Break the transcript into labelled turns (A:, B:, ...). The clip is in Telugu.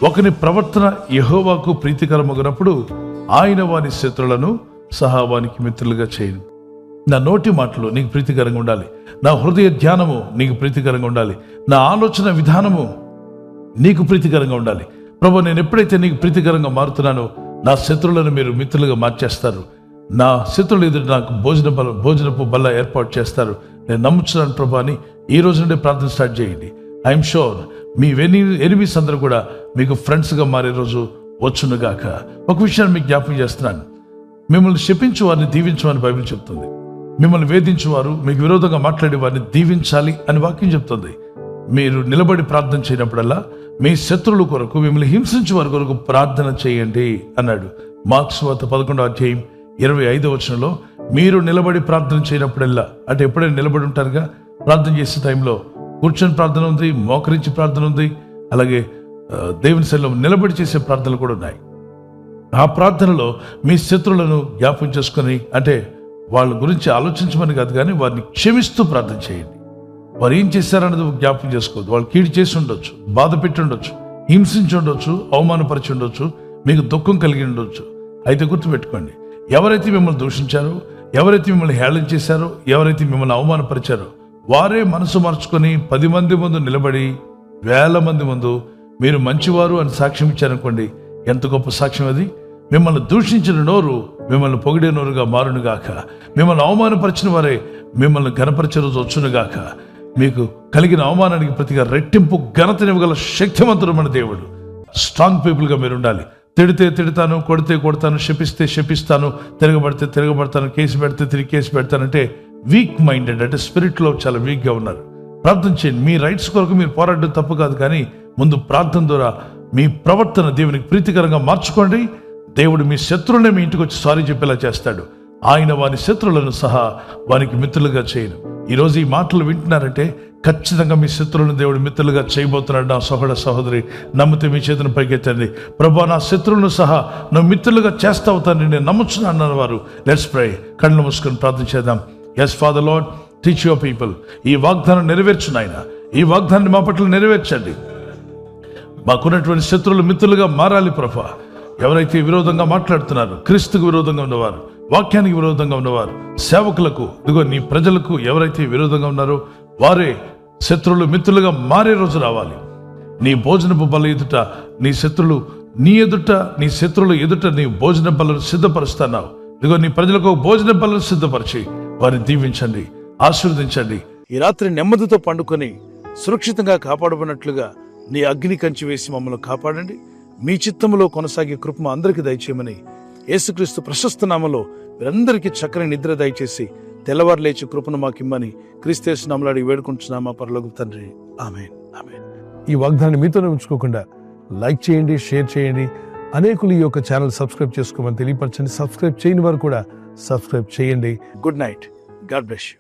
A: ఒకని ప్రవర్తన యెహోవాకు ప్రీతికరమగునప్పుడు ఆయన వాని శత్రులను సహా వానికి మిత్రులుగా చేయను. నా నోటి మాటలు నీకు ప్రీతికరంగా ఉండాలి. నా హృదయ ధ్యానము నీకు ప్రీతికరంగా ఉండాలి. నా ఆలోచన విధానము నీకు ప్రీతికరంగా ఉండాలి. ప్రభు, నేను ఎప్పుడైతే నీకు ప్రీతికరంగా మారుతున్నానో నా శత్రువులను మీరు మిత్రులుగా మార్చేస్తారు. నా శత్రువులు ఎదురు నాకు భోజనపు బల్ల ఏర్పాటు చేస్తారు. నేను నమ్ముతున్నాను ప్రభు అని ఈ రోజు నుండి ప్రార్థన స్టార్ట్ చేయండి. ఐఎమ్ షూర్ మీ ఎనిమీస్ అందరూ కూడా మీకు ఫ్రెండ్స్గా మారే రోజు వచ్చునుగాక. ఒక విషయాన్ని మీకు జ్ఞాపకం చేస్తున్నాను. మిమ్మల్ని శపించు వారిని దీవించమని బైబిల్ చెప్తుంది. మిమ్మల్ని వేధించువారు, మీకు విరోధంగా మాట్లాడే వారిని దీవించాలి అని వాక్యం చెప్తుంది. మీరు నిలబడి ప్రార్థన చేయనప్పుడల్లా మీ శత్రువుల కొరకు, మిమ్మల్ని హింసించే వారి కొరకు ప్రార్థన చేయండి అన్నాడు. మార్క్స్ వార్త 11:25 మీరు నిలబడి ప్రార్థన చేయనప్పుడల్లా, అంటే ఎప్పుడైనా నిలబడి ఉంటారుగా, ప్రార్థన చేసే టైంలో కూర్చొని ప్రార్థన ఉంది, మోకరించి ప్రార్థన ఉంది, అలాగే దేవుని సన్నిధిలో నిలబడి చేసే ప్రార్థనలు కూడా ఉన్నాయి. ఆ ప్రార్థనలో మీ శత్రువులను జ్ఞాపకం చేసుకొని, అంటే వాళ్ళ గురించి ఆలోచించమని కాదు కానీ వారిని క్షమిస్తూ ప్రార్థన చేయండి. వారు ఏం చేశారన్నది జ్ఞాపకం చేసుకోవద్దు. వాళ్ళు కీడు చేసి ఉండొచ్చు, బాధ పెట్టి ఉండొచ్చు, హింసించి ఉండొచ్చు, అవమానపరిచి ఉండొచ్చు, మీకు దుఃఖం కలిగి ఉండొచ్చు. అయితే గుర్తుపెట్టుకోండి, ఎవరైతే మిమ్మల్ని దూషించారో, ఎవరైతే మిమ్మల్ని హేళన చేశారో, ఎవరైతే మిమ్మల్ని అవమానపరిచారో వారే మనసు మార్చుకొని 10 మంది ముందు నిలబడి 1000 మంది ముందు మీరు మంచివారు అని సాక్ష్యం ఇచ్చారనుకోండి, ఎంత గొప్ప సాక్ష్యం అది. మిమ్మల్ని దూషించిన నోరు మిమ్మల్ని పొగిడే నోరుగా మారునుగాక. మిమ్మల్ని అవమానపరిచిన వారే మిమ్మల్ని ఘనపరిచే రోజు వచ్చునుగాక. మీకు కలిగిన అవమానానికి ప్రతిగా రెట్టింపు ఘనతనివ్వగల శక్తివంతుడు మన దేవుడు. స్ట్రాంగ్ పీపుల్గా మీరు ఉండాలి. తిడితే తిడతాను, కొడితే కొడతాను, శపిస్తే శపిస్తాను, తిరగబడితే తిరగబడతాను, కేసు పెడితే తిరిగి కేసు పెడతానంటే వీక్ మైండెడ్, అంటే స్పిరిట్లో చాలా వీక్గా ఉన్నారు. ప్రార్థన చేయండి. మీ రైట్స్ కొరకు మీరు పోరాడడం తప్పు కాదు, కానీ ముందు ప్రార్థన ద్వారా మీ ప్రవర్తన దేవునికి ప్రీతికరంగా మార్చుకోండి. దేవుడు మీ శత్రువులనే మీ ఇంటికి వచ్చి సారీ చెప్పేలా చేస్తాడు. ఆయన వాని శత్రువులను సహా వానికి మిత్రులుగా చేయను. ఈరోజు ఈ మాటలు వింటున్నారంటే ఖచ్చితంగా మీ శత్రువులను దేవుడు మిత్రులుగా చేయబోతున్నాడు. నా సహోదరి, నమ్మితే మీ చేతులను పైకెత్తండి. ప్రభా, నా శత్రువులను సహా నువ్వు మిత్రులుగా చేస్తా అవుతాను నేను నమ్ముచున్నాను అన్న వారు లెట్స్ ప్రే. కళ్ళు మూసుకొని ప్రార్థన చేద్దాం. Yes Father Lord, teach your people. ఈ వాగ్దానం నెరవేర్చు నాయన. ఈ వాగ్దానాన్ని మా పట్ల నెరవేర్చండి. మాకున్నటువంటి శత్రువులు మిత్రులుగా మారాలి ప్రభా. ఎవరైతే విరోధంగా మాట్లాడుతున్నారు, క్రీస్తుకు విరోధంగా ఉన్నవారు, వాక్యానికి విరోధంగా ఉన్నవారు, సేవకులకు, ఇదిగో నీ ప్రజలకు ఎవరైతే విరోధంగా ఉన్నారో వారే శత్రువులు మిత్రులుగా మారే రోజు రావాలి. నీ భోజనపు బల్ల ఎదుట నీ శత్రువులు నీ శత్రువుల ఎదుట నీ భోజన బలను సిద్ధపరుస్తున్నావు. ఇదిగో నీ ప్రజలకు భోజన బలను సిద్ధపరిచి వారిని దీవించండి, ఆశీర్వదించండి. ఈ రాత్రి నెమ్మదితో పండుకొని సురక్షితంగా కాపాడబడినట్లుగా నీ అగ్ని కంచి వేసి మమ్మల్ని కాపాడండి. మీ చిత్తములో కొనసాగే కృప అందరికీ దయచేయమని యేసుక్రీస్తు ప్రశస్త నామములో వీరందరికీ చక్కని నిద్ర దయచేసి తెల్లవారు లేచి కృపను మాకిమ్మని క్రీస్తు నామములో అడిగి వేడుకుంటున్నామా పరలోకపు తండ్రి. ఆమేన్, ఆమేన్. ఈ వాగ్దానాన్ని మీతోనే ఉంచుకోకుండా లైక్ చేయండి, షేర్ చేయండి. అనేకులు ఈ యొక్క ఛానల్ సబ్స్క్రైబ్ చేసుకోమని తెలియపరచండి. సబ్స్క్రైబ్ చేయని వారు కూడా సబ్స్క్రైబ్ చేయండి. Good night. God bless you.